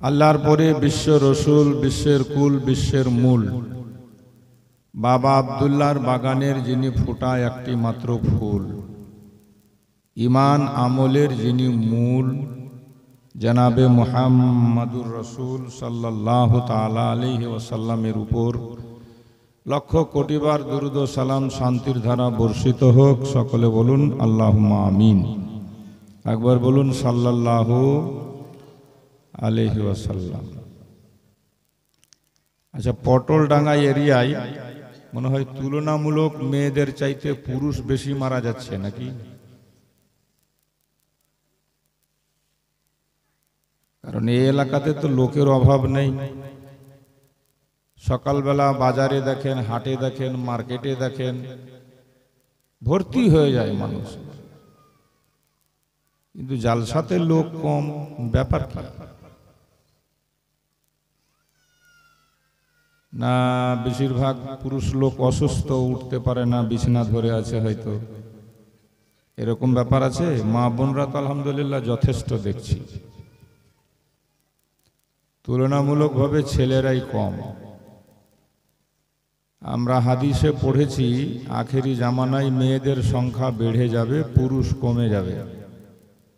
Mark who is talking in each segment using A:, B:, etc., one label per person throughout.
A: আল্লাহর পরে বিশ্ব রসুল, বিশ্বের কুল, বিশ্বের মূল বাবা আব্দুল্লাহর বাগানের যিনি ফোটা একটি মাত্র ফুল, ইমান আমলের যিনি মূল জনাবে মুহাম্মাদুর রসুল সাল্লাল্লাহু তাআলা আলাইহি ওয়াসাল্লামের উপর লক্ষ কোটিবার দুরূদ ও সালাম শান্তির ধারা বর্ষিত হোক। সকলে বলুন আল্লাহুম্মা আমিন। একবার বলুন সাল্লাল্লাহু আলাইহি ওয়াসাল্লাম। আচ্ছা, পটলডাঙ্গা এরিয়ায় মনে হয় তুলনামূলক মেয়েদের চাইতে পুরুষ বেশি মারা যাচ্ছে নাকি? কারণ এই এলাকাতে তো লোকের অভাব নেই। সকালবেলা বাজারে দেখেন, হাটে দেখেন, মার্কেটে দেখেন, ভর্তি হয়ে যায় মানুষ, কিন্তু জালসাতে লোক কম। ব্যাপার কি? না বেশিরভাগ পুরুষ লোক অসুস্থ, উঠতে পারে না, বিছানা ধরে আছে হয়তো, এরকম ব্যাপার আছে? মা বোনরা তো আলহামদুলিল্লাহ যথেষ্ট দেখছি। তুলনামূলকভাবে ছেলেরাই কম। আমরা হাদিসে পড়েছি আখেরি জামানায় মেয়েদের সংখ্যা বেড়ে যাবে, পুরুষ কমে যাবে।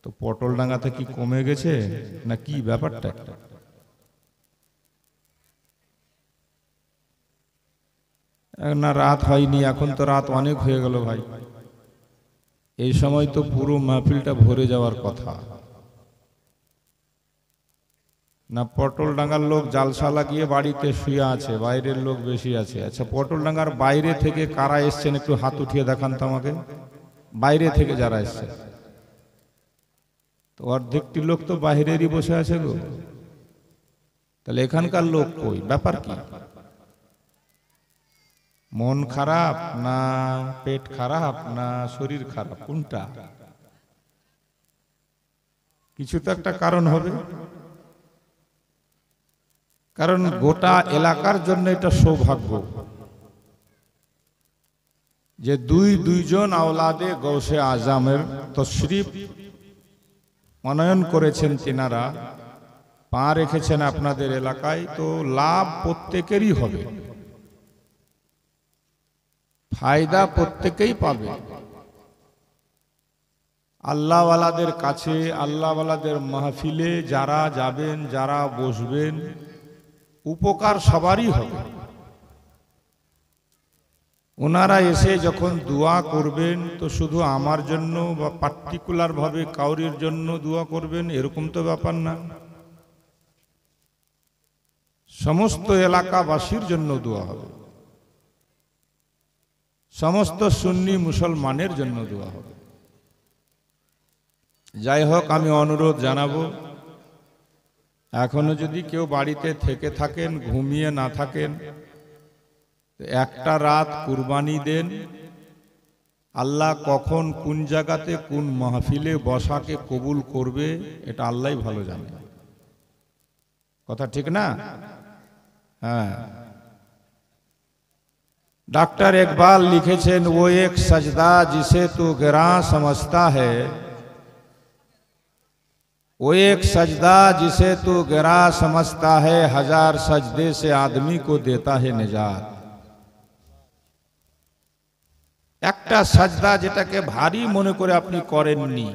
A: তো পটলডাঙ্গাতে কি কমে গেছে না কি ব্যাপারটা? না রাত হয়নি, এখন তো রাত অনেক হয়ে গেল ভাই। এই সময় তো পুরো মাহফিলটা ভরে যাওয়ার কথা না? পটলডাঙ্গার লোক জালসা লাগিয়ে বাড়িতে শুয়ে আছে, বাইরের লোক বেশি আছে। আচ্ছা, পটলডাঙ্গার বাইরে থেকে কারা এসছেন একটু হাত উঠিয়ে দেখান তো আমাকে। বাইরে থেকে যারা এসছে, তো অর্ধেকটি লোক তো বাইরেরই বসে আছে গো। তাহলে এখানকার লোক কই? ব্যাপার কি? মন খারাপ না পেট খারাপ না শরীর খারাপ, কোনটা? কিছু তো একটা কারণ হবে। কারণ গোটা এলাকার জন্য এটা সৌভাগ্য যে দুইজন আওলাদে গৌসে আজমের তশরিফ মনোনয়ন করেছেন, তিনারা পা রেখেছেন আপনাদের এলাকায়। তো লাভ প্রত্যেকেরই হবে, ফায়দা প্রত্যেকেই পাবে। আল্লাহওয়ালাদের কাছে, আল্লাহওয়ালাদের মাহফিলে যারা যাবেন, যারা বসবেন, উপকার সবারই হবে। ওনারা এসে যখন দোয়া করবেন তো শুধু আমার জন্য বা পার্টিকুলার ভাবে কাউরির জন্য দোয়া করবেন এরকম তো ব্যাপার না। সমস্ত এলাকাবাসীর জন্য দোয়া হবে, সমস্ত সুন্নি মুসলমানের জন্য দোয়া হবে। যাই হোক, আমি অনুরোধ জানাবো, এখনো যদি কেউ বাড়িতে থেকে থাকেন, ঘুমিয়ে না থাকেন, একটা রাত কুরবানি দেন। আল্লাহ কখন কোন জায়গাতে কোন মাহফিলে বসাকে কবুল করবে এটা আল্লাহই ভালো জানে। কথা ঠিক না? হ্যাঁ, डॉक्टर इकबाल लिखेছেন, वो एक सजदा जिसे तू गिरा समझता है, वो एक सजदा जिसे तू गिरा समझता है, हजार सजदे से आदमी को देता है निजात। একটা সাজদা যেটাকে ভারী মনে করে আপনি করেননি,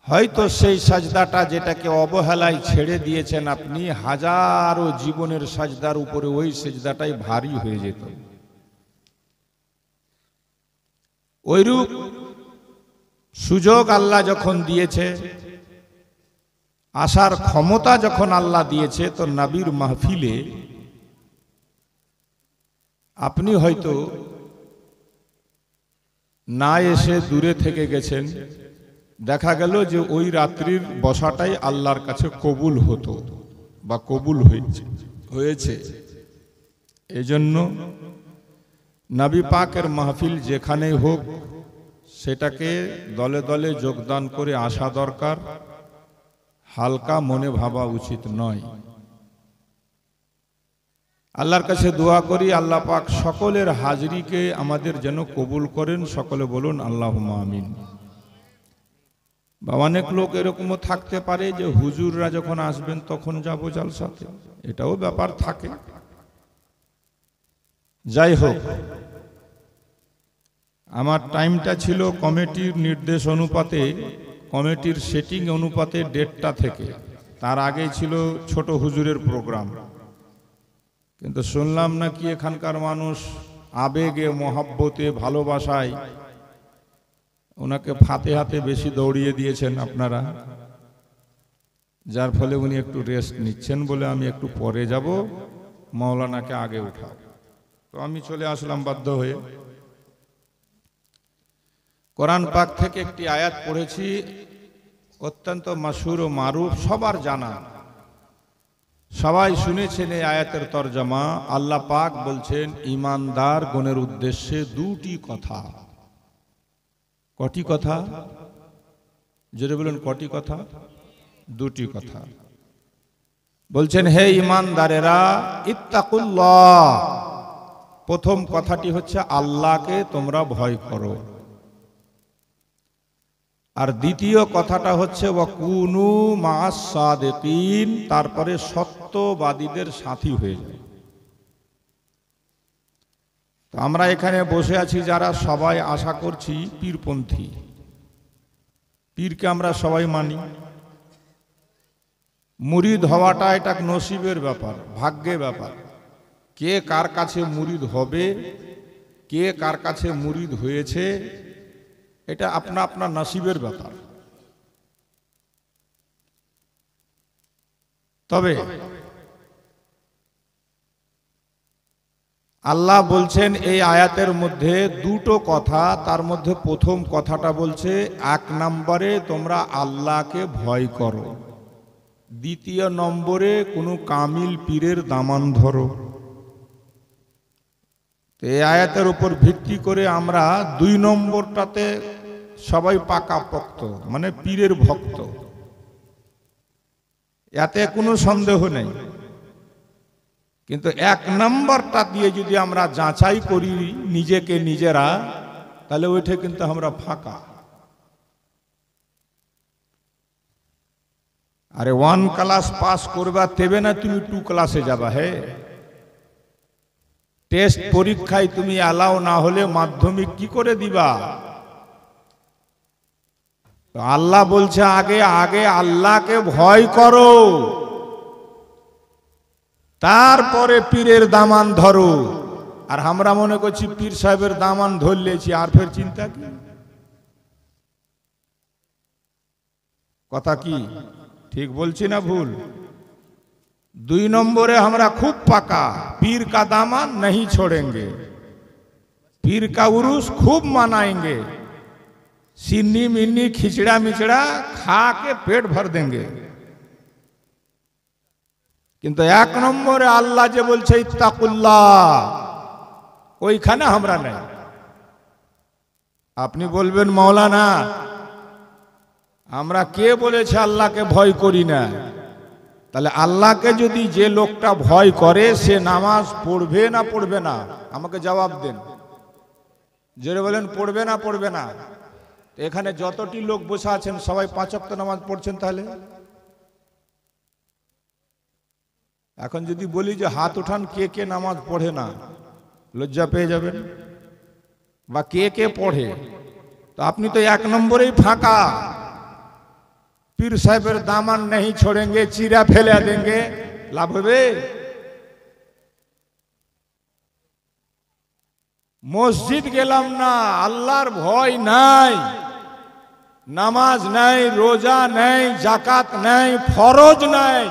A: হয়তো সেই সাজদাটা যেটাকে অবহেলায় ছেড়ে দিয়েছেন আপনি, হাজারো জীবনের সাজদার উপরে ওই সাজদাটাই ভারী হয়ে যেত। ওইরূপ সুযোগ আল্লাহ যখন দিয়েছে, আসার ক্ষমতা যখন আল্লাহ দিয়েছে, তো নবীর মাহফিলে আপনি হয়তো না এসে দূরে থেকে গেছেন, দেখা গেল যে ওই রাত্রির বসাটাই আল্লাহর কাছে কবুল হতো বা কবুল হয়েছে। এজন্য নবী পাকের মাহফিল যেখানেই হোক সেটাকে দলে দলে যোগদান করে আসা দরকার, হালকা মনে ভাবা উচিত নয়। আল্লাহর কাছে দোয়া করি, আল্লাহ পাক সকলের হাজরিকে আমাদের যেন কবুল করেন। সকলে বলুন আল্লাহুম্মা আমিন। বা অনেক লোক এরকমও থাকতে পারে যে হুজুররা যখন আসবেন তখন যাবো জালসাতে, এটাও ব্যাপার থাকে। যাই হোক, আমার টাইমটা ছিল কমিটির নির্দেশ অনুপাতে, কমিটির সেটিং অনুপাতে 1:30টা থেকে, তার আগেই ছিল ছোট হুজুরের প্রোগ্রাম। কিন্তু শুনলাম নাকি এখানকার মানুষ আবেগে, মহাব্বতে, ভালোবাসায় ওনাকে ফাতেহাতে বেশি দৌড়িয়ে দিয়েছেন আপনারা, যার ফলে উনি একটু রেস্ট নিচ্ছেন বলে আমি একটু পরে যাব, মাওলানাকে আগে উঠাও। তো আমি চলে আসলাম বাধ্য হয়ে। কোরআন পাক থেকে একটি আয়াত পড়েছি, অত্যন্ত মাশহুর ও মারুফ, সবার জানা, সবাই শুনেছেন এই আয়াতের তরজমা। আল্লাহ পাক বলছেন ঈমানদার গণের উদ্দেশ্যে দুটি কথা। কটি কথা? জোরে বলুন, কটি কথা? দুটি কথা বলছেন, হে ঈমানদারেরা, ইত্তাকুল্লাহ। প্রথম কথাটি হচ্ছে আল্লাহকে তোমরা ভয় করো, আর দ্বিতীয় কথাটা হচ্ছে ওয়াকুনু মা'আস সাদিকিন, তারপরে সত্যবাদীদের সাথী হয়ে যায়। তো আমরা এখানে বসে আছি যারা, সবাই আশা করছি পীরপন্থী। পীরকে আমরা সবাই মানি। মুরিদ হওয়াটা এটা নসিবের ব্যাপার, ভাগ্যের ব্যাপার। কে কার কাছে মুরিদ হবে, কে কার কাছে মুরিদ হয়েছে, এটা আপনা আপনার নসিবের ব্যাপার। তবে আল্লাহ বলছেন এই আয়াতের মধ্যে দুটো কথা, তার মধ্যে প্রথম কথাটা বলছে 1 নম্বরে তোমরা আল্লাহকে ভয় করো, দ্বিতীয় নম্বরে কোনো কামিল পীরের দামান ধরো। এই আয়াতের উপর ভিত্তি করে আমরা 2 নম্বরটাতে সবাই পাকাপোক্ত, মানে পীরের ভক্ত, এতে কোনো সন্দেহ নেই। কিন্তু 1 নম্বরটা দিয়ে যদি আমরা যাচাই করি নিজেকে নিজেরা, তাহলে ওইটা কিন্তু আমরা ফাঁকা। আরে 1 ক্লাস পাস করবা তেবে না তুমি 2 ক্লাসে যাবা। হে, টেস্ট পরীক্ষায় তুমি অ্যালাউ না হলে মাধ্যমিক কি করে দিবা? তো আল্লাহ বলছে আগে আগে আল্লাহকে ভয় করো, তারপরে পীরের দামান ধরো। আর আমরা মনে করছি পীর সাহেবের দামান ধরলেছি, আর ফের চিন্তা কি? কথা কি ঠিক বলছি না ভুল? 2 নম্বরে আমরা খুব পাকা, पीर का दामन नहीं छोड़ेंगे, पीर का उरूस खूब मनाएंगे, सिन्नी मिन्नी खिचड़ा मिचड़ा खा के पेट भर देंगे। किंतु 1 নম্বরে আল্লাহ যে বলছে ইত্তাকুল্লাহ, ওইখানে আমরা নাই। আপনি বলবেন মাওলানা আমরা কে বলেছে আল্লাহকে ভয় করি না? তাহলে আল্লাহকে যদি যে লোকটা ভয় করে সে নামাজ পড়বে না পড়বে না? আমাকে জবাব দেন। জোরে বলেন, পড়বে না পড়বে না? এখানে যতটি লোক বসে আছেন সবাই 5 ওয়াক্ত নামাজ পড়ছেন, তাহলে এখন যদি বলি যে হাত উঠান কে কে নামাজ পড়ে না, লজ্জা পেয়ে যাবেন। বা কে কে পড়ে, তো আপনি তো 1 নম্বরেই ফাঁকা। पीर साहेबर दामन नहीं छोड़ेंगे, चीरा फैला देंगे, लाभ হবে? मस्जिद गेलाम ना, आल्लाहर भय নাই, नामाज নাই, रोजा নাই, जाकात নাই, फरज নাই,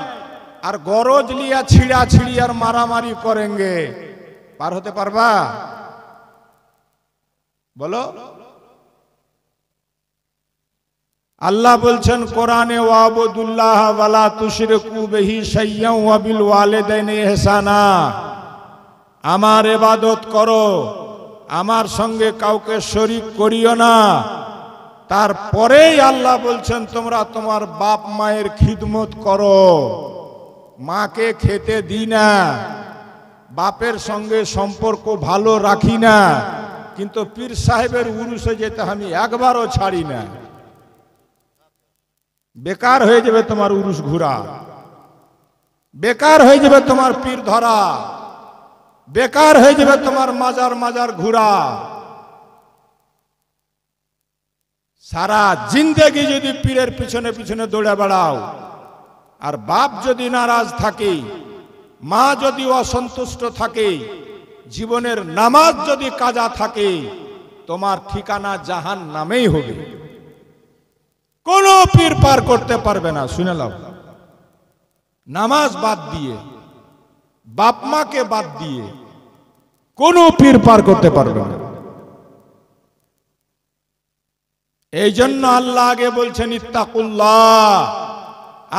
A: আর গরজ লিয়া ছিড়া ছিড়ি আর মারামারি করেंगे, পার হতে পারবা? বলো। আল্লাহ বলছেন কোরআনে ওয়াবুদুল্লাহ ওয়ালা তুশরিকু বিহি শাইয়্যান ওয়া বিল ওয়ালিদাইনি ইহসানা, আমার ইবাদত করো, আমার সঙ্গে কাউকে শরীক করিও না। তারপরেই আল্লাহ বলছেন তোমরা তোমার বাপ মায়ের খিদমত করো। মাকে খেতে দিই না, বাপের সঙ্গে সম্পর্ক ভালো রাখি না, কিন্তু পীর সাহেবের উরুসে যেতে আমি একবারও ছাড়ি না। বেকার হয়ে যাবে তোমার উরুস ঘুরা, বেকার হয়ে যাবে তোমার পীর ধরা, বেকার হয়ে যাবে তোমার মাজার মাজার ঘুরা। সারা জিন্দেগি যদি পীরের পিছনে পিছনে দৌড়ে বেড়াও, আর বাপ যদি নারাজ থাকে, মা যদি অসন্তুষ্ট থাকে, জীবনের নামাজ যদি কাজা থাকে, তোমার ঠিকানা জাহান নামেই হবে। কোন পীর পার করতে পারবে না। শুনে নাও, নামাজ বাদ দিয়ে, বাপ মাকে বাদ দিয়ে কোন পীর পার করতে পারবে না। এই জন্য আল্লাহ আগে বলছেন ইত্তাকুল্লাহ,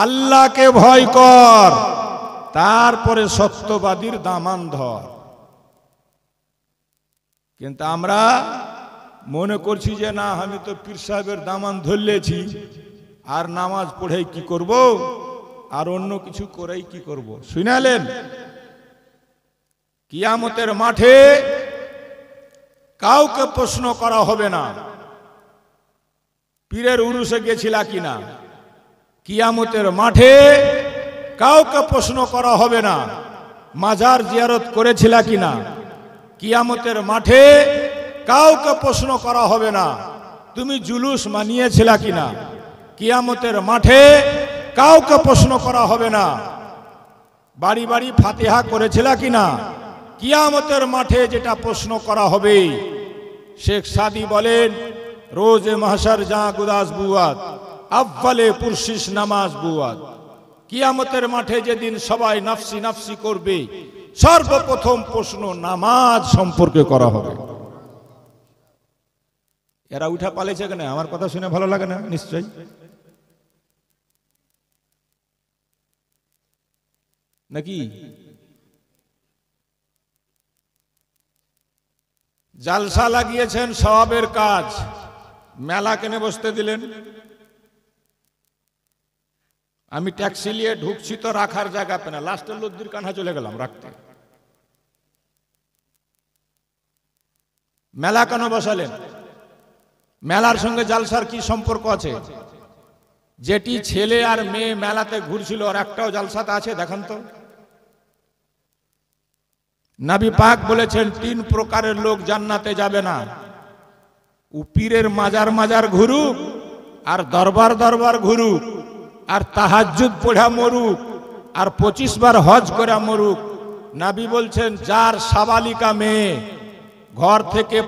A: আল্লাহকে ভয় কর, তারপরে সত্যবাদীর দামান ধর। কিন্তু আমরা মনে করছি যে না, আমি তো পীর সাহেবের দামান ধরলেছি, আর নামাজ পড়েই কি করব, আর অন্য কিছু করেই কি করব। শুনালেন, কিয়ামতের মাঠে কাউকে প্রশ্ন করা হবে না পীরের উরুসে গেছিলা কিনা। কিয়ামতের মাঠে কাউকে প্রশ্ন করা হবে না মাজার জিয়ারত করেছিলা কিনা। কিয়ামতের মাঠে কাউকে প্রশ্ন করা হবে না তুমি জুলুস মানিয়েছিলা কিনা। কিয়ামতের মাঠে কাউকে প্রশ্ন করা হবে না বাড়ি বাড়ি ফাতিহা করেছিলা কিনা। কিয়ামতের মাঠে যেটা প্রশ্ন করা হবে, শেখ সাদি বলেন, রোজে মাহশার যা গুদাস বুয়াত, আব্বালে পুরশিস নামাজ বুয়াত। কিয়ামতের মাঠে যেদিন সবাই নাফসি নাফসি করবে, সর্বপ্রথম প্রশ্ন নামাজ সম্পর্কে করা হবে। এরা উঠা পালেছে কেন? আমার কথা শুনে ভালো লাগে না নিশ্চয়ই? নাকি জালসা লাগিয়েছেন সওয়াবের কাজ, মেলা কেনে বসতে দিলেন? আমি ট্যাক্সি নিয়ে ঢুকছি তো রাখার জায়গা পেনা, লাস্টের লদ্দির কানহা চলে গেলাম রাখতে। মেলা কেন বসালেন? মেলার সঙ্গে জালসার কি সম্পর্ক আছে? যেটি ছেলে আর মেয়ে মেলাতে ঘুরছিল আর একটাও জালসাতে আছে দেখান তো। নবী পাক বলেছেন 3 প্রকারের লোক জান্নাতে যাবে না। পীরের মাজার মাজার ঘুরুক, আর দরবার দরবার ঘুরুক, আর তাহাজ্জুদ পড়া মরুক, আর 25 বার হজ করে মরুক। নবী বলছেন যার সাবালিকা মেয়ে ঘর থেকে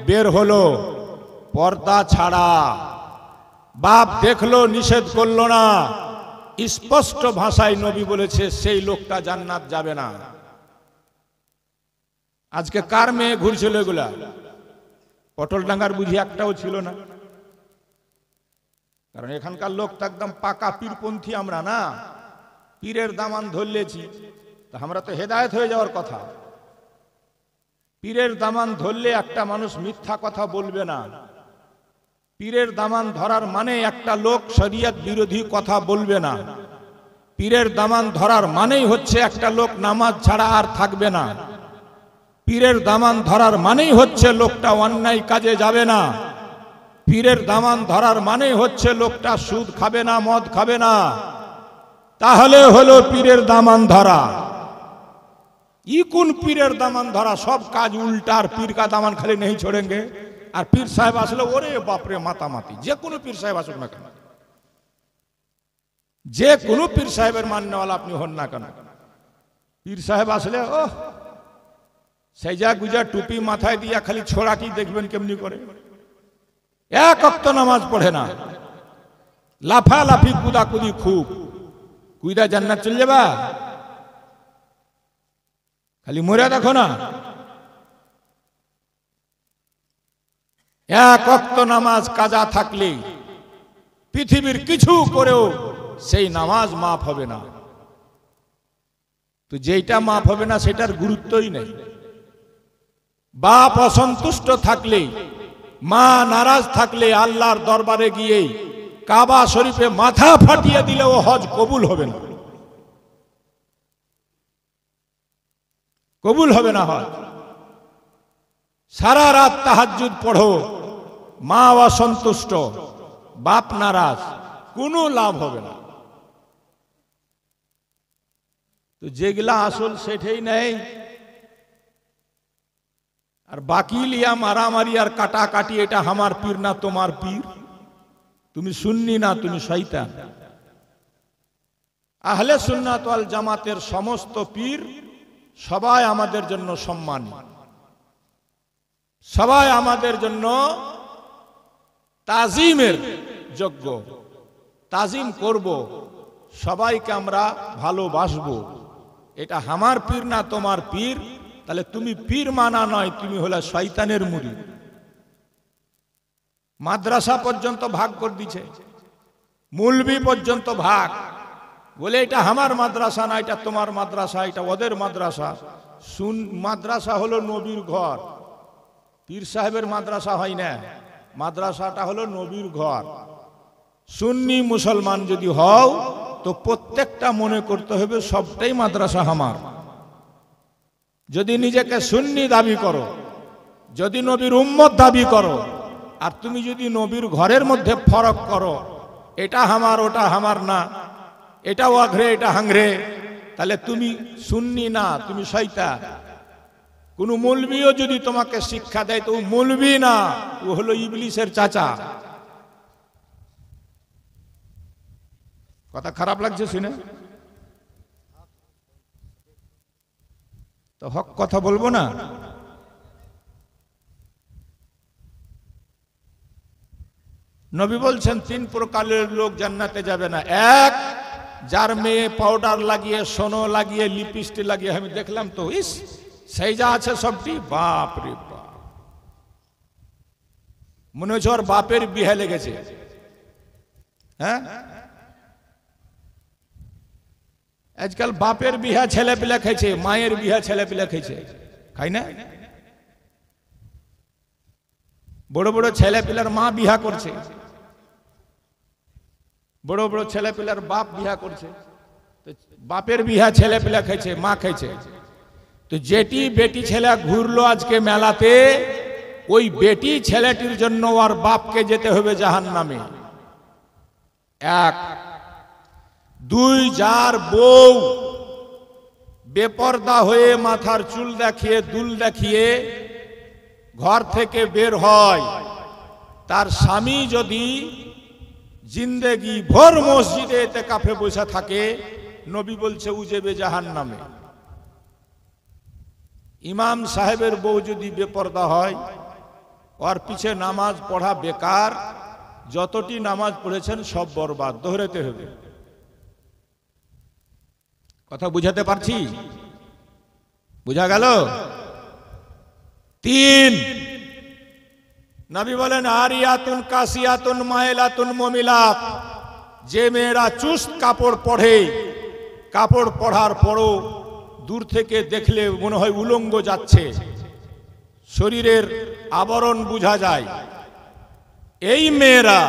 A: বের হলো পর্দা ছাড়া, বাপ দেখলো নিষেধ করলো না, স্পষ্ট ভাষায় নবী বলেছে সেই লোকটা জান্নাত যাবে না। আজকে কার মেয়ে ঘুরছিল এগুলা? পটল ডাঙ্গার বুঝি একটাও ছিল না। কারণ এখানকার লোক তো একদম পাকা পীরপন্থী আমরা না, পীরের দামান ধরলেছি, তা আমরা তো হেদায়েত হয়ে যাওয়ার কথা। পীরের দামান ধরলে একটা মানুষ মিথ্যা কথা বলবে না। পীরের দামান ধরার মানে একটা লোক শরীয়ত বিরোধী কথা বলবে না। পীরের দামান ধরার মানেই হচ্ছে একটা লোক নামাজ ছাড়া আর থাকবে না। পীরের দামান ধরার মানেই হচ্ছে লোকটা অন্যায় কাজে যাবে না। পীরের দামান ধরার মানেই হচ্ছে লোকটা সুদ খাবে না, মদ খাবে না। তাহলে হলো পীরের দামান ধরা। কোন পীরের দামান ধরা? সব কাজ উল্টা, আর পীর কা দামান খালি নেই छोड़ेंगे। আর পীর সাহেব আসলে ওরে বাপরে মাতামাতি। যে কোনো পীর সাহেব আসুক না কেন, যে কোনো পীর সাহেবের মান্যওয়ালা আপনি হন না কেন, পীর সাহেব আসলে ও সেজা গুজা টুপি মাথায় দিয়া খালি ছোড়াটি দেখবেন কেমনি করে, এক ওয়াক্ত নামাজ পড়ে না, লাফালাফি কুদাকুদি খুব, কুইদা জান্নাত চলে যাবা? খালি মরে দেখো না। এক ওয়াক্ত নামাজ কাজা থাকলে পৃথিবীর কিছু করেও সেই নামাজ মাফ হবে না। তো যেটা মাফ হবে না সেটার গুরুত্বই নেই। বাপ অসন্তুষ্ট থাকলে, মা নারাজ থাকলে আল্লাহর দরবারে গিয়ে কাবা শরীফে মাথা ফাটিয়ে দিলেও হজ কবুল হবে না, কবুল হবে না হজ। সারা রাত তাহাজ্জুদ পড়ো, মা অসন্তুষ্ট, বাপ নারাজ, কোনো লাভ হবে না। তো যেগুলা আসল সেটাই নেই, আর বাকি লিয়া মারামারি আর কাটাকাটি, এটা আমার পীর না তোমার পীর, তুমি সুন্নি না তুমি শয়তান। আহলে সুন্নাত ওয়াল জামাতের সমস্ত পীর সবাই আমাদের জন্য সম্মানী, সবাই আমাদের জন্য তাজিমের যোগ্য, তাজিম করব, সবাইকে আমরা ভালোবাসবো। এটা আমার পীর না তোমার পীর, তাহলে তুমি পীর মানা নয়, তুমি হলে শয়তানের মুরিদ। মাদ্রাসা পর্যন্ত ভাগ করে দিছে, মৌলবি পর্যন্ত ভাগ, বলে এটা আমার মাদ্রাসা না, এটা তোমার মাদ্রাসা, এটা ওদের মাদ্রাসা। মাদ্রাসা হলো নবীর ঘর, পীর সাহেবের মাদ্রাসা হয় না, মাদ্রাসাটা হলো নবীর ঘর। সুন্নি মুসলমান যদি হও তো প্রত্যেকটা মনে করতে হবে সবটাই মাদ্রাসা আমার। যদি নিজেকে সুন্নি দাবি করো, যদি নবীর উম্মত দাবি করো, আর তুমি যদি নবীর ঘরের মধ্যে ফরক করো, এটা আমার ওটা আমার না, এটা ওয়াঘরে এটা হাংরে, তাহলে তুমি সুন্নি না, তুমি শয়তান। কোন মৌলবিও যদি তোমাকে শিক্ষা দেয় তো ও মৌলবি না, ও হলো ইবলিসের চাচা। কথা খারাপ লাগছে শুনে? তো হক কথা বলবো না? নবী বলছেন 3 প্রকারের লোক জান্নাতে যাবে না। এক, যার মেয়ে পাউডার লাগিয়ে, সোনো লাগিয়ে, লিপস্টিক লাগিয়ে, আমি দেখলাম তো, ইস সেই যা আছে সবটি, বাপ রে বাপ, মনে হচ্ছে ওর বাপের বিয়ে লেগেছে। হ্যাঁ, আজকাল বাপের বিহা ছেলে পিলা খাইছে, মায়ের বিহা ছেলে পিলা খাইছে, খাই না? বড় বড় ছেলে পিলার মা বিহা করছে, বড় বড় ছেলে পিলার বাপ বিহা করছে। বাপের বিহা ছেলে পিলা খাইছে, মা খাইছে। তো যেটি বেটি ছেলে ঘুরলো আজকে মেলাতে, ওই বেটি ছেলেটির জন্য আর বাপকে যেতে হবে জাহান্নামে। এক। দুই, যার বউ বেপর্দা হয়ে মাথার চুল দেখিয়ে, দুল দেখিয়ে ঘর থেকে বের হয়, তার স্বামী যদি জিন্দেগি ভর মসজিদে ইতিকাফে বসে থাকে, নবী বলছে ও যাবে জাহান্নামে। ইমাম সাহেবের বউ যদি বেপর্দা হয়, ওর পিছে নামাজ পড়া বেকার, যতটি নামাজ পড়েছেন সব বরবাদ, দোহরাতে হবে। কথা বুঝাতে পারছি? বুঝা গেল? 3, নবী বলেন আরিয়াতুন কাসিয়াতুন মাইলাতুন মুমিলাত, যে মেয়েরা চুস্ত কাপড় পরে, কাপড় পরার পরও দূর থেকে দেখলে মনে হয় উলঙ্গ যাচ্ছে, শরীরের আবরণ বোঝা যায়, এই মেয়েরা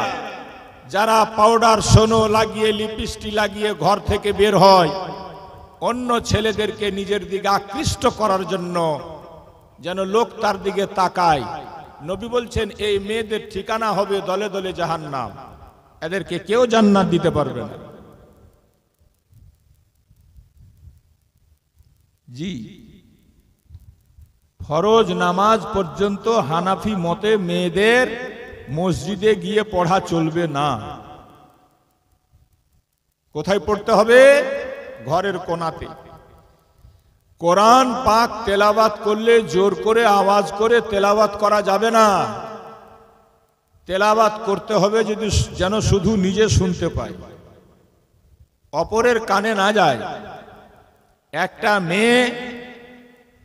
A: যারা পাউডার সোনো লাগিয়ে, লিপস্টিক লাগিয়ে ঘর থেকে বের হয় অন্য ছেলেদেরকে নিজের দিকে আকৃষ্ট করার জন্য, যেন লোক তার দিকে তাকায়, নবী বলছেন এই মেয়েদের ঠিকানা হবে দলে দলে জাহান্নাম, এদেরকে কেউ জান্নাত দিতে পারবে না। জি, ফরজ নামাজ পর্যন্ত হানাফি মতে মেয়েদের মসজিদে গিয়ে পড়া চলবে না। কোথায় পড়তে হবে? ঘরের কোণাতে। কোরআন পাক তেলাওয়াত করলে জোর করে আওয়াজ করে তেলাওয়াত করা যাবে না। তেলাওয়াত করতে হবে যদি যেন শুধু নিজে শুনতে পায়, অপরের কানে না যায়। একটা মেয়ে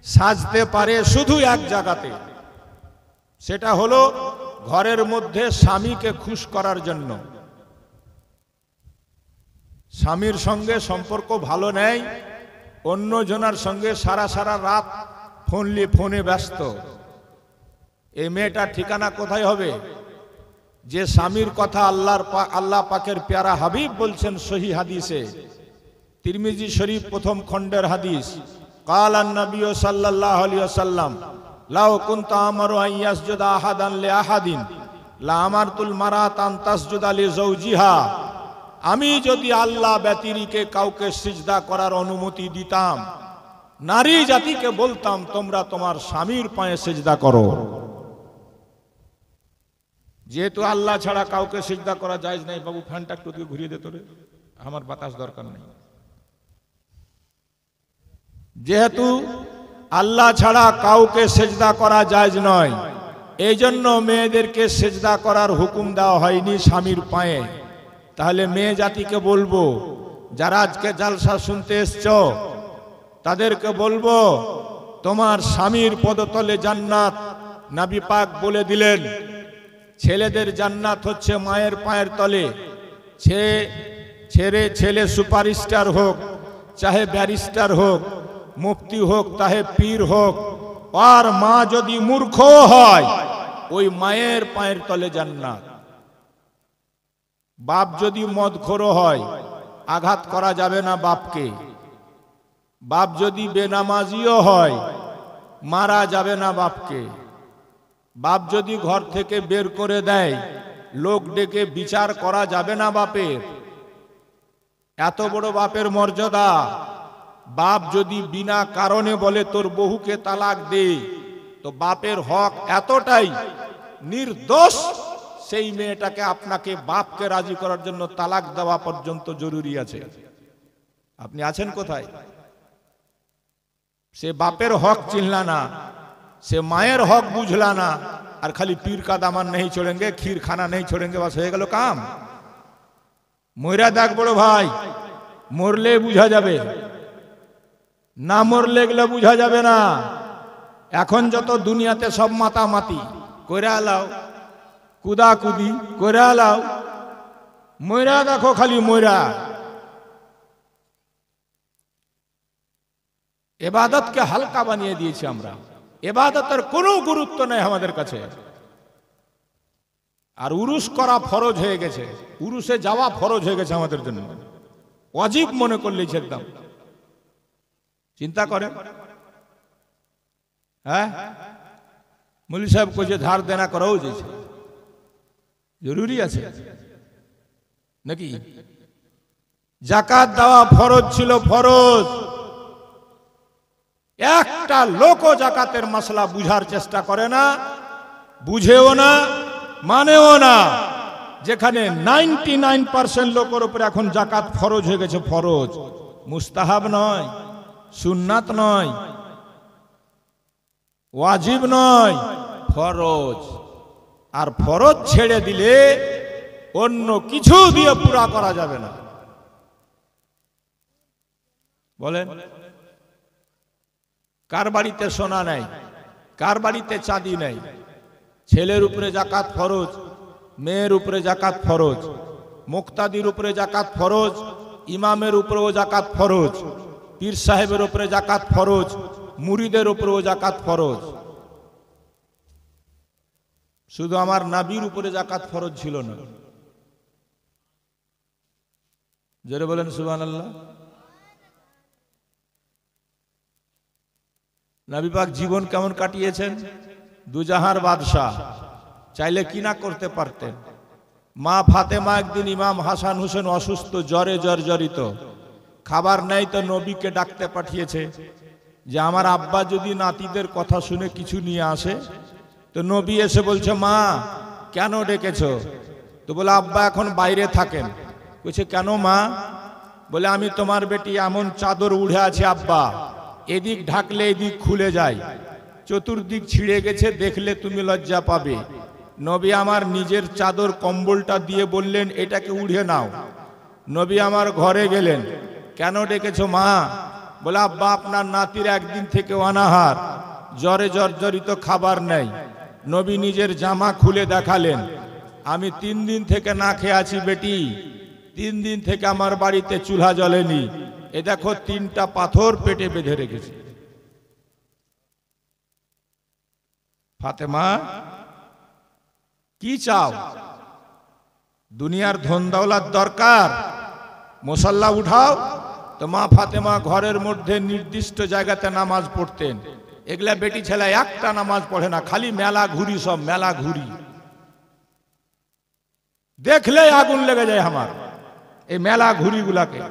A: সাজতে পারে শুধু এক জায়গাতে, সেটা হলো ঘরের মধ্যে স্বামীকে খুশ করার জন্য। স্বামীর সঙ্গে সম্পর্ক ভালো নেই, অন্য জনের সঙ্গে সারা সারা রাত ফোনে ব্যস্ত, এই মেয়েটার ঠিকানা কোথায় হবে? যে স্বামীর কথা আল্লাহ পাকের প্যারা হাবিব বলছেন সহি হাদিসে, তিরমিজি শরীফ প্রথম খণ্ডের হাদিস, কালান নবী সাল্লাল্লাহু আলাইহি ওয়াসাল্লাম লাউ কুনতু আমারু আন ইয়াসজুদা আহাদান লি আহাদিন লা আমারতুল মারাত আন তাসজুদা লি যাওজিহা আমি যদি আল্লাহ ব্যতিরিকে কাউকে সিজদা করার অনুমতি দিতাম, নারী জাতিকে বলতাম তোমরা তোমার স্বামীর পায়ে সিজদা করো। যেহেতু আল্লাহ ছাড়া কাউকে সিজদা করা জায়েজ নাই। বাবু ফ্যানটা একটু ঘুরিয়ে দে তোরে, আমার বাতাস দরকার নেই। যেহেতু আল্লাহ ছাড়া কাউকে সিজদা করা জায়েজ নয়, এই জন্য মেয়েদেরকে সিজদা করার হুকুম দেওয়া হয়নি স্বামীর পায়ে। তাহলে মেয়ে জাতিকে বলবো, যারা আজকে জালসা শুনতে এসছো তাদেরকে বলবো, তোমার স্বামীর পদতলে জান্নাত। নবী পাক বলে দিলেন, ছেলেদের জান্নাত হচ্ছে মায়ের পায়ের তলে। ছেলে সুপারস্টার হোক, চাহে ব্যারিস্টার হোক, মুফতি হোক, চাহে পীর হোক, আর মা যদি মূর্খ হয় ওই মায়ের পায়ের তলে জান্নাত। বাপ যদি মদখোর হয় আঘাত করা যাবে না বাপকে। বাপ যদি বেনামাজিও হয় মারা যাবে না বাপকে। বাপ যদি ঘর থেকে বের করে দেয় লোক ডেকে বিচার করা যাবে না বাপের। এত বড় বাপের মর্যাদা। বাপ যদি বিনা কারণে বলে তোর বহুকে তালাক দে, তো বাপের হক এতটাই, নির্দোষ সেই মেয়েটাকে আপনাকে বাপকে রাজি করার জন্য তালাক দেওয়া পর্যন্ত জরুরি আছে। আপনি আছেন কোথায়? সে বাপের হক চিনলা না, সে মায়ের হক বুঝলা না, আর খালি পীর का दामन नहीं छोड़ेंगे, खीर खाना नहीं छोड़ेंगे, बस হয়ে গেল কাম। মইরা দেখ বড় ভাই, মরলে বুঝা যাবে, না মরলে গেলে বুঝা যাবে না। এখন যত দুনিয়াতে সব মাতামাতি কইরা লাও, কুদাকুদি কইরা লাও, মইরা দেখো খালি মইরা। ইবাদতকে হালকা বানিয়ে দিয়েছি আমরা। ইবাদতের কোনো গুরুত্ব নেই আমাদের কাছে। আর উরুস করা ফরজ হয়ে গেছে, উরুসে যাওয়া ফরজ হয়ে গেছে আমাদের জন্য। ওয়াজিব মনে করলেই একদম। চিন্তা করেন, হ্যাঁ মৌলভী সাহেব কইছে ধার দেনা করাও যাইছে, জরুরি আছে নাকি? যাকাত দেওয়া ফরজ ছিল, ফরজ। একটা লোকও যাকাতের মশলা বুঝার চেষ্টা করে না, বুঝেও না, মানেও না। যেখানে 99% লোকের উপরে এখন যাকাত ফরজ হয়ে গেছে। ফরজ, মুস্তাহাব নয়, সুন্নাত নয়, ওয়াজিব নয়, ফরজ। আর ফরজ ছেড়ে দিলে অন্য কিছু দিয়ে পুরা করা যাবে না। বলেন, কার বাড়িতে সোনা নাই, কার বাড়িতে চাঁদি নাই? ছেলের উপরে যাকাত ফরজ, মেয়ের উপরে যাকাত ফরজ, মুক্তাদির উপরে যাকাত ফরজ, ইমামের উপরেও যাকাত ফরজ, পীর সাহেবের উপরে যাকাত ফরজ, মুরিদের উপরেও যাকাত ফরজ। শুধু আমার নবীর উপরে যাকাত ফরজ ছিল না। জোরে বলেন সুবহানাল্লাহ। নবী পাক জীবন কেমন কাটিয়েছেন? দুজাহার বাদশাহ, চাইলে কি না করতে পারতেন। মা ফাতেমা একদিন ইমাম হাসান হোসেন অসুস্থ, জ্বরে জর্জরিত, খাবার নেই, তো নবীকে ডাকতে পাঠিয়েছে যে আমার আব্বা যদি নাতিদের কথা শুনে কিছু নিয়ে আসে। তো নবী এসে বলছে, মা কেন ডেকেছো? তো বলে আব্বা এখন বাইরে থাকেন। বলছে কেন মা? বলে আমি তোমার বেটি এমন চাদর উড়ে আছে আব্বা, এদিক ঢাকলে এদিক খুলে যায়, চতুর্দিক ছিঁড়ে গেছে, দেখলে তুমি লজ্জা পাবে। নবী আমার নিজের চাদর কম্বলটা দিয়ে বললেন এটাকে উড়িয়ে নাও। নবী আমার ঘরে গেলেন। কেন ডেকেছো মা? বলে আব্বা আপনার নাতির একদিন থেকে অনাহার, জ্বরে জর্জরিত, খাবার নেই। নবী নিজের জামা খুলে দেখালেন, আমি 3 দিন থেকে না খেয়ে আছি বেটি, 3 দিন থেকে আমার বাড়িতে চুলা জ্বলেনি, এ দেখো 3টা পাথর পেটে বেঁধে রেখেছে। ফাতেমা কি চাও? দুনিয়ার ধন দৌলত দরকার, মুসাল্লা উঠাও। তো মা ফাতেমা ঘরের মধ্যে নির্দিষ্ট জায়গাতে নামাজ পড়তেন। এগুলা বেটি ছেলে একটা নামাজ পড়ে না, খালি মেলা ঘুরি, সব মেলা ঘুরি, দেখলে আগুন লেগে যায় আমার। এই মেলা ঘুরিগুলাকে।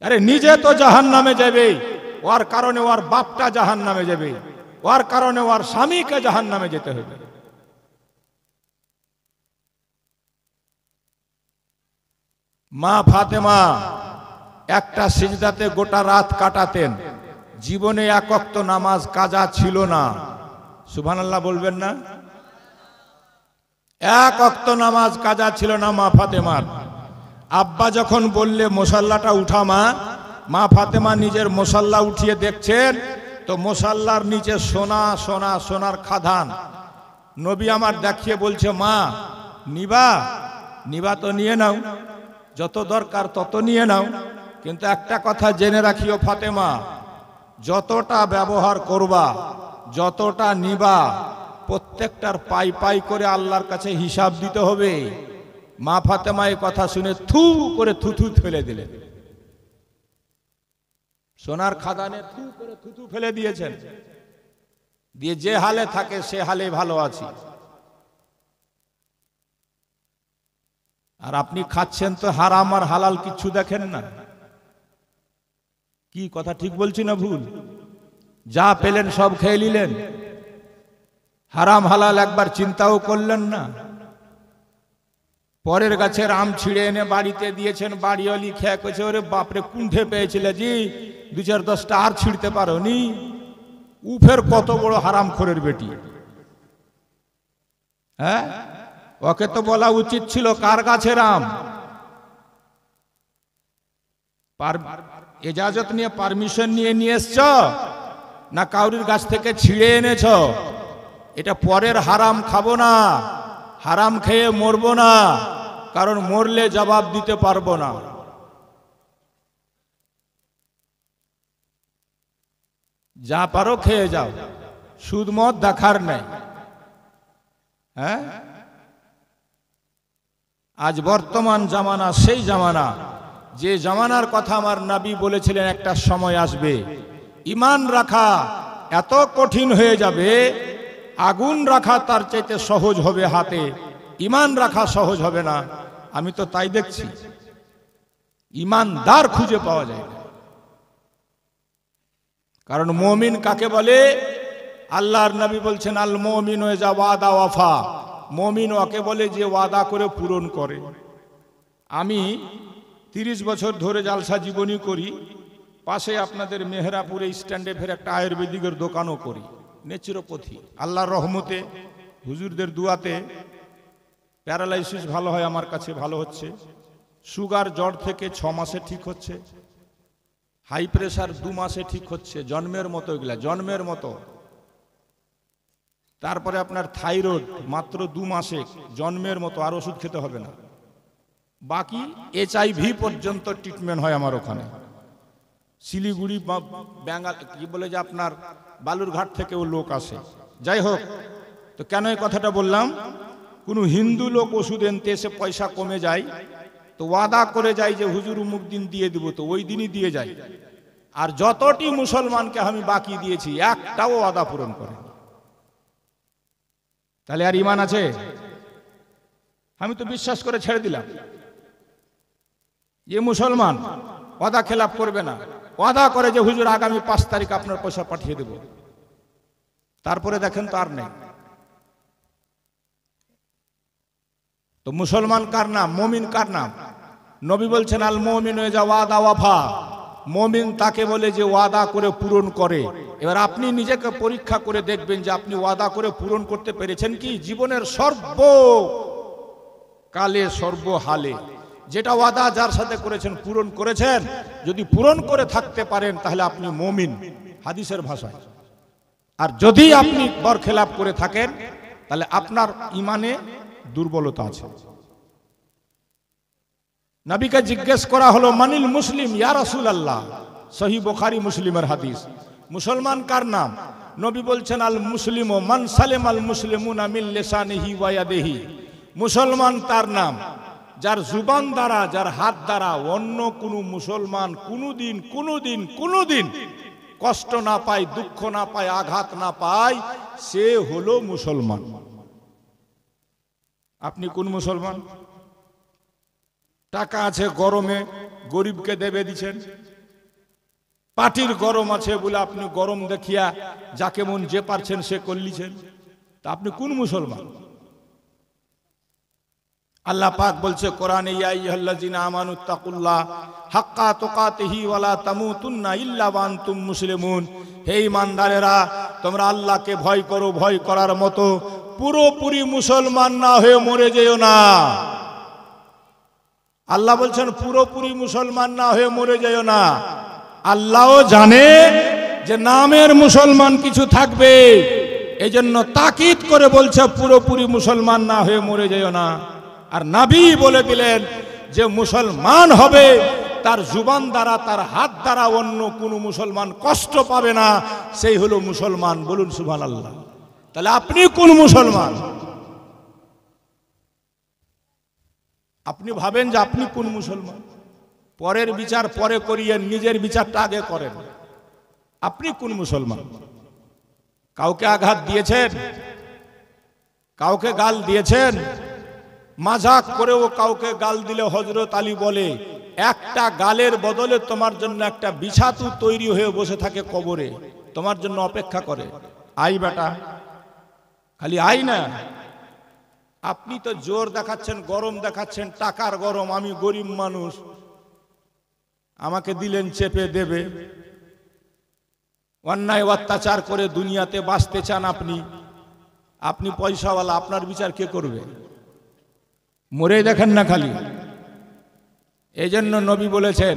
A: আরে নিজে তো জাহান্নামে যাবে, ওর কারণে ওর বাপটা জাহান্নামে যাবে, ওর কারণে ওর স্বামীকে জাহান্নামে যেতে হবে। মা ফাতেমা একটা সিজদাতে গোটা রাত কাটাতেন, জীবনে এক ওয়াক্ত নামাজ কাজা ছিল না। সুবহানাল্লাহ বলবেন না? এক ওয়াক্ত নামাজ কাজা ছিল না মা ফাতেমার। আব্বা যখন বললে মুসাল্লাটা উঠা মা, মা ফাতেমা নিজের মুসাল্লা উঠিয়ে দেখছেন তো মুসাল্লার নিচে সোনা সোনা সোনার খাদান। নবী আমার দেখিয়ে বলছে, মা নিবা? নিবা তো নিয়ে নাও, যত দরকার তত নিয়ে নাও, কিন্তু একটা কথা জেনে রাখিও ফাতেমা, যতটা ব্যবহার করবা, যতটা নিবা, প্রত্যেকটার পাই পাই করে আল্লাহর কাছে হিসাব দিতে হবে। মা ফাতেমা এই কথা শুনে থু করে থুথু ফেলে দিলেন, সোনার খাদানে থু করে থুথু ফেলে দিয়েছেন, দিয়ে যে হালে থাকে সে হালে ভালো আছি। আর আপনি খাচ্ছেন তো হারাম আর হালাল কিচ্ছু দেখেন না। কি কথা ঠিক বলছি না ভুল? যা পেলেন সব খেয়ে নিলেন, হারাম হালাল একবার চিন্তাও করলেন না। পরের গাছের আম ছিঁড়ে এনে বাড়িতে দিয়েছেন, বাড়িওয়ালি খেয়ে কইছে, ওরে বাপরে কুণ্ঠে পেয়েছিলে জি, 2-4-10টা আর ছিঁড়তে পারোনি। উফের কত বড় হারামখোরের বেটি। হ্যাঁ, ওকে তো বলা উচিত ছিল কার গাছের আম, এজাজত নিয়ে পারমিশন নিয়ে নিয়ে এসছ না কাউরির গাছ থেকে ছিঁড়ে এনেছ? এটা পরের হারাম খাবো না, হারাম খেয়ে মরবো না, কারণ মরলে জবাব দিতে পারবো না। যা পারো খেয়ে যাও, সুদ মদ দেখার নেই। হ্যাঁ, আজ বর্তমান জামানা সেই জামানা, যে জামানার কথা আমার নবী বলেছিলেন একটা সময় আসবে ঈমান রাখা এত কঠিন হয়ে যাবে, আগুন রাখা তার চাইতে সহজ হবে হাতে, ঈমান রাখা সহজ হবে না। আমি তো তাই দেখছি, ঈমানদার খুঁজে পাওয়া যায় না। কারণ মুমিন কাকে বলে? আল্লাহর নবী বলছেন, আল মুমিনু ইযা ওয়াদা ওয়াফা, মুমিন ওকে বলে যে ওয়াদা করে পূরণ করে। আমি 30 বছর ধরে জালসা জীবনী করি, পাশে আপনাদের মেহেরাপুরে স্ট্যান্ডে ফের একটা আয়ুর্বেদিকের দোকানও করি, নেচুরোপ্যাথি। আল্লাহর রহমতে, হুজুরদের দুয়াতে প্যারালাইসিস ভালো হয়, আমার কাছে ভালো হচ্ছে। সুগার জ্বর থেকে 6 মাসে ঠিক হচ্ছে, হাই প্রেশার 2 মাসে ঠিক হচ্ছে, জন্মের মতো, এগুলা জন্মের মতো। তারপরে আপনার থাইরয়েড মাত্র 2 মাসে, জন্মের মতো, আর ওষুধ খেতে হবে না। বাকি HIV পর্যন্ত ট্রিটমেন্ট হয় আমার ওখানে। শিলিগুড়ি বা বেঙ্গাল কি বলে যে আপনার বালুরঘাট থেকেও লোক আসে। যাই হোক, তো কেন এই কথাটা বললাম? কোনো হিন্দু লোক ওষুধ এনতে এসে পয়সা কমে যায় তো ওয়াদা করে যায় যে হুজুর অমুক দিন দিয়ে দিব, তো ওই দিনই দিয়ে যায়। আর যতটি মুসলমানকে আমি বাকি দিয়েছি একটাও ওয়াদা পূরণ করে। তাহলে আর ঈমান আছে? আমি তো বিশ্বাস করে ছেড়ে দিলাম, যে মুসলমান ওয়াদা খেলাপ করবে না। ওয়াদা করে যে হুজুর আগামী 5 তারিখ আপনার পয়সা পাঠিয়ে দেব, তারপরে দেখেন তো আর নেই। তো মুসলমান কার নাম? মুমিন কার নাম? নবী বলছেন, আল মুমিনু ইযা ওয়াদা ওয়াফা, মুমিন তাকে বলে যে ওয়াদা করে পূরণ করে। এবার আপনি নিজেকে পরীক্ষা করে দেখবেন যে আপনি ওয়াদা করে পূরণ করতে পেরেছেন কি? জীবনের সর্বকালে সর্বহালে যেটা ওয়াদা যার সাথে করেছেন পূরণ করেছেন। যদি পূরণ করে থাকতে পারেন তাহলে আপনি মুমিন হাদিসের ভাষায়। আর যদি আপনি বরখেলাপ করে থাকেন তাহলে আপনার ঈমানে দুর্বলতা আছে। নবীকে জিজ্ঞেস করা হলো, মানিল মুসলিম ইয়া রাসূলুল্লাহ, সহিহ বুখারী মুসলিমের হাদিস। মুসলমান কার নাম? নবী বলছেন, আল মুসলিমু মান সালামাল মুসলিমুনা মিন লিসানিহি ওয়া ইয়াদিহি। মুসলমান তার নাম যার জুবান দ্বারা, যার হাত দ্বারা অন্য কোনো মুসলমান কোনোদিন কষ্ট না পায়, দুঃখ না পায়, আঘাত না পায়, সে হলো মুসলমান। আপনি কোন মুসলমান? টাকা আছে গরমে গরিবকে দেবে দিচ্ছেন, পাটির গরম আছে বলে আপনি গরম দেখিয়া যাকে মন যে পারছেন সে করলিছেন, তা আপনি কোন মুসলমান? আল্লাহ পাক বলছে কোরআনে, ইয়া আইয়ুহাল্লাযিনা আমানুত্তাকুল্লাহ হাক্কা তুকাতিহি ওয়া লা তামুতুন্না ইল্লা ওয়া আনতুম মুসলিমুন। হে ঈমানদারেরা, তোমরা আল্লাহকে ভয় করো, ভয় করার মতো পুরোপুরি মুসলমান না হয়ে মরে যেও না। আল্লাহ বলছেন পুরোপুরি মুসলমান না হয়ে মরে যেও না। আল্লাহও জানে যে নামের মুসলমান কিছু থাকবে, এজন্য তাকিদ করে বলছে পুরোপুরি মুসলমান না হয়ে মরে যেও না। আর নবী বলে দিলেন যে মুসলমান হবে তার জুবান দ্বারা, তার হাত দ্বারা অন্য কোনো মুসলমান কষ্ট পাবে না, সেই হলো মুসলমান। বলুন সুবহানাল্লাহ। তাহলে আপনি কোন মুসলমান? আপনি ভাবেন যে আপনি কোন মুসলমান? পরের বিচার পরে করিয়েন, নিজের বিচারটা আগে করেন। আপনি কোন মুসলমান? কাউকে আঘাত দিয়েছেন? কাউকে গাল দিয়েছেন? মাজাক করেও কাউকে গাল দিলে হযরত আলী বলে একটা গালের বদলে তোমার জন্য একটা বিছাতু তৈরি হয়ে বসে থাকে কবরে, তোমার জন্য অপেক্ষা করে। আই বেটা, খালি আই না। আপনি তো জোর দেখাচ্ছেন, গরম দেখাচ্ছেন, টাকার গরম, আমি গরিব মানুষ, আমাকে দিলেন চেপে দেবে। অন্যায় অত্যাচার করে দুনিয়াতে বাঁচতে চান আপনি পয়সাওয়ালা, আপনার বিচার কে করবে? মরে দেখেন না খালি। এই জন্য নবী বলেছেন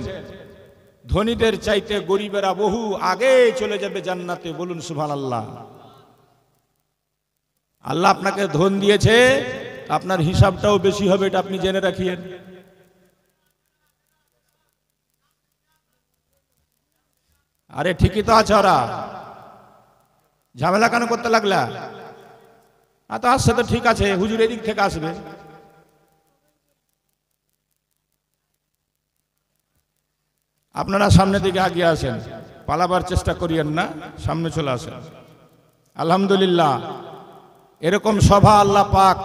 A: ধনীদের চাইতে গরিবেরা বহু আগে চলে যাবে জান্নাতে। বলুন সুবহানাল্লাহ। আল্লাহ আপনাকে ধন দিয়েছে, আপনার হিসাবটাও বেশি হবে, এটা আপনি জেনে রাখিয়েন। আরে ঠিকই তো আছে, ওরা ঝামেলা কেন করতে লাগলা? তো আসছে তো ঠিক আছে, হুজুর এদিক থেকে আসবে। আপনারা সামনের দিকে আগিয়ে আসেন, পালাবার চেষ্টা করিয়েন না, সামনে চলে আসেন। আলহামদুলিল্লাহ, এরকম সভা আল্লাহ পাক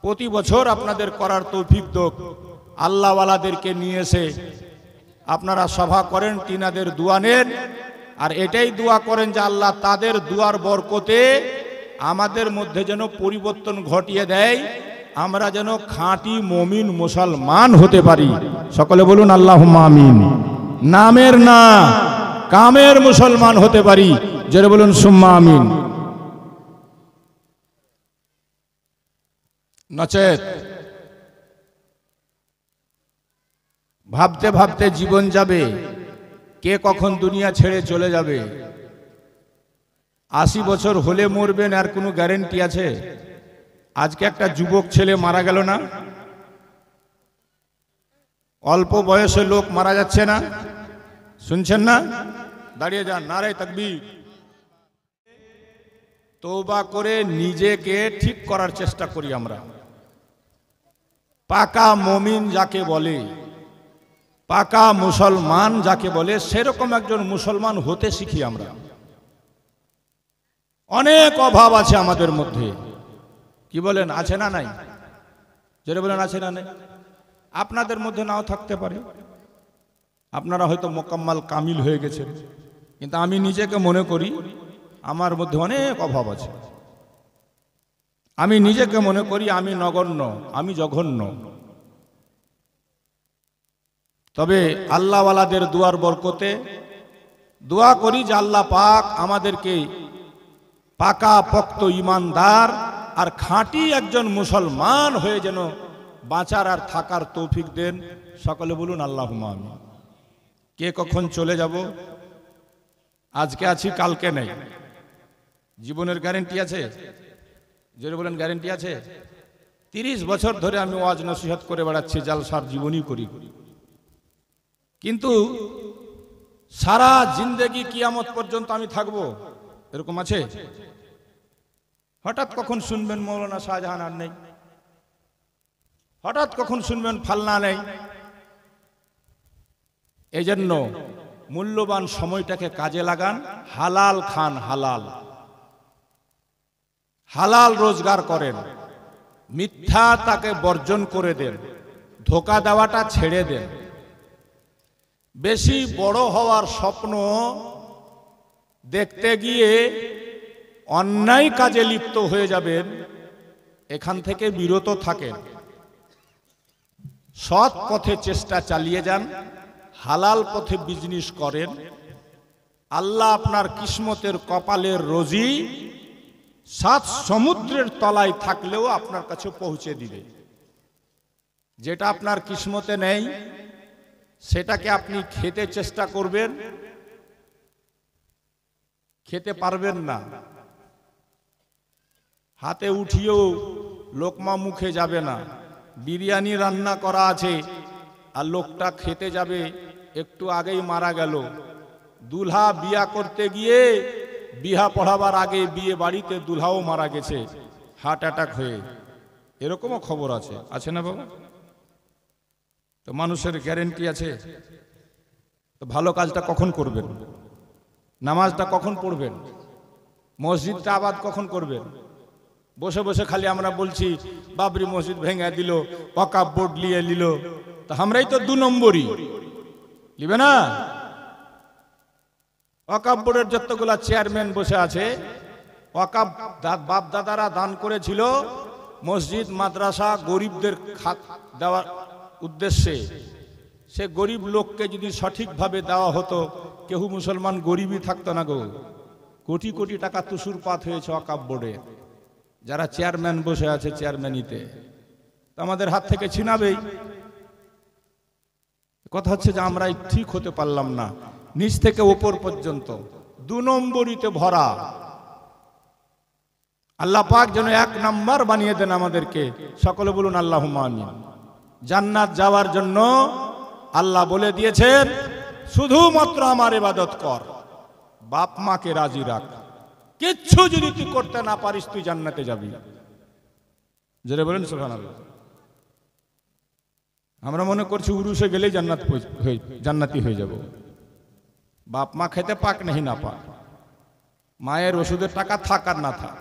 A: প্রতি বছর আপনাদের করার তৌফিক দাও। আল্লাহওয়ালাদেরকে নিয়ে এসে আপনারা সভা করেন, তিনাদের দোয়া নেন, আর এটাই দোয়া করেন যে আল্লাহ তাদের দুয়ার বরকতে আমাদের মধ্যে যেন পরিবর্তন ঘটিয়ে দেয়, আমরা যেন খাঁটি মুমিন মুসলমান হতে পারি। সকলে বলুন আল্লাহুম্মা আমিন। নামের না, কামের মুসলমান হতে পারি। জোরে বলুন সুম্মা আমিন। নচেত ভাবতে ভাবতে জীবন যাবে, কে কখন দুনিয়া ছেড়ে চলে যাবে। 80 বছর হলে মরবেন, আর কোনো গ্যারেন্টি আছে? আজকে একটা যুবক ছেলে মারা গেল না, অল্প বয়সে লোক মারা যাচ্ছে না, শুনছেন না? দাঁড়িয়ে যান, নারে তাকবীর। তওবা করে নিজেকে ঠিক করার চেষ্টা করি আমরা। পাকা মুমিন যাকে বলে, পাকা মুসলমান যাকে বলে, সেরকম একজন মুসলমান হতে শিখি আমরা। অনেক অভাব আছে আমাদের মধ্যে, কি বলেন, আছে না নাই? যেটা বলেন আছে না নাই? আপনাদের মধ্যে নাও থাকতে পারে, আপনারা হয়তো মোকাম্মাল কামিল হয়ে গেছেন, কিন্তু আমি নিজেকে মনে করি আমার মধ্যে অনেক অভাব আছে। আমি নিজেকে মনে করি আমি নগণ্য, আমি জঘন্য। তবে আল্লাহওয়ালাদের দুয়ার বরকতে দোয়া করি যে আল্লাহ পাক আমাদেরকে পাকা পোক্ত ইমানদার আর খাঁটি একজন মুসলমান হয়ে যেন বাঁচার আর থাকার তৌফিক দেন। সকলে বলুন আল্লাহুম্মা আমিন। কে কখন চলে যাব? আজকে আছি, কালকে নেই। জীবনের গ্যারেন্টি আছে? জোরে বলেন, গ্যারেন্টি আছে? 30 বছর ধরে আমি ওয়াজ নসিহত করে বেড়াচ্ছি, জালসার জীবনই করি, কিন্তু সারা জিন্দেগি কিয়ামত পর্যন্ত আমি থাকবো এরকম আছে? হঠাৎ কখন শুনবেন মৌলানা শাহজাহান আর নেই, হঠাৎ কখন শুনবেন ফালনা নেই। এই জন্য মূল্যবান সময়টাকে কাজে লাগান, হালাল খান, হালাল হালাল রোজগার করেন, মিথ্যা তাকে বর্জন করে দেন। ধোঁকা দেওয়াটা ছেড়ে দেন। বেশি বড় হওয়ার স্বপ্ন দেখতে গিয়ে অন্যায় কাজে লিপ্ত হয়ে যাবেন, এখান থেকে বিরত থাকেন। সৎ পথে চেষ্টা চালিয়ে যান, হালাল পথে বিজনেস করেন। আল্লাহ আপনার কিসমতের কপালের রোজি 7 সমুদ্রের তলায় থাকলেও আপনার কাছে পৌঁছে দিবে। যেটা আপনার কিসমতে নেই সেটাকে আপনি খেতে চেষ্টা করবেন, খেতে পারবেন না। হাতে উঠিয়েও লোকমা মুখে যাবে না। বিরিয়ানি রান্না করা আছে আর লোকটা খেতে যাবে, একটু আগেই মারা গেল। দুলহা বিয়া করতে গিয়ে বিয়া পড়াবার আগে বিয়ে বাড়িতে দুলহাও মারা গেছে হার্ট অ্যাটাক হয়ে, এরকমও খবর আছে, আছে না বাবা? তো মানুষের গ্যারেন্টি আছে? তো ভালো কাজটা কখন করবেন? নামাজটা কখন পড়বেন? মসজিদটা আবাদ কখন করবেন? বসে বসে খালি আমরা বলছি বাবরি মসজিদ ভেঙে দিল, ওয়াকফ বোর্ড নিয়ে নিল, তা আমরাই তো 2 নম্বরই লিবে না। ওয়াকফ বোর্ডের যতগুলা চেয়ারম্যান বসে আছে, ওয়াকফ বাপ দাদারা দান করেছিল মসজিদ মাদ্রাসা গরিবদের দেওয়ার উদ্দেশ্যে। সে গরিব লোককে যদি সঠিকভাবে দেওয়া হতো, কেউ মুসলমান গরিবই থাকতো না গো। কোটি কোটি টাকা তুসুরপাত হয়েছে ওয়াকফ বোর্ডে, যারা চেয়ারম্যান বসে আছে চেয়ারম্যানিতে, আমাদের হাত থেকে ছিনাবেই। কথা হচ্ছে যে আমরা ঠিক হতে পারলাম না, নিচ থেকে ওপর পর্যন্ত 2 নম্বরিতে ভরা। আল্লাহ পাক যেন 1 নাম্বার বানিয়ে দেন আমাদেরকে। সকলে বলুন আল্লাহুম্মা আমিন। জান্নাত যাওয়ার জন্য আল্লাহ বলে দিয়েছেন শুধুমাত্র আমার ইবাদত কর, বাপ মাকে রাজি রাখ। কিচ্ছু যদি তুই করতে না পারিস তুই জান্নাতে যাবি। জোরে বলেন সুবহানাল্লাহ। আমরা মনে করছি উরুসে গেলেই জান্নাতি হয়ে যাব। বাপ মা খেতে পাক নেই না পাক, মায়ের ওষুধের টাকা থাক আর না থাক,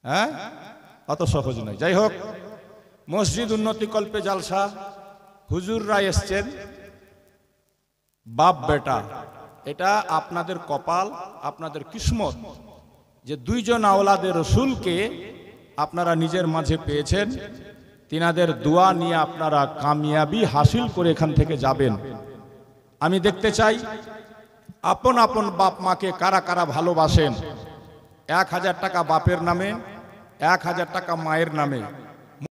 A: হ্যাঁ, অত সহজ নয়। যাই হোক, মসজিদ উন্নতি কল্পে জালসা, হুজুররা এসছেন, বাপ বেটা, এটা আপনাদের কপাল, আপনাদের কিসমত যে 2 জন আওলাদে রসুলকে আপনারা নিজের মাঝে পেয়েছেন। তিনাদের দোয়া নিয়ে আপনারা কামিয়াবি হাসিল করে এখান থেকে যাবেন। আমি দেখতে চাই আপন আপন বাপ মাকে কারা কারা ভালোবাসেন। 1000 টাকা বাপের নামে, 1000 টাকা মায়ের নামে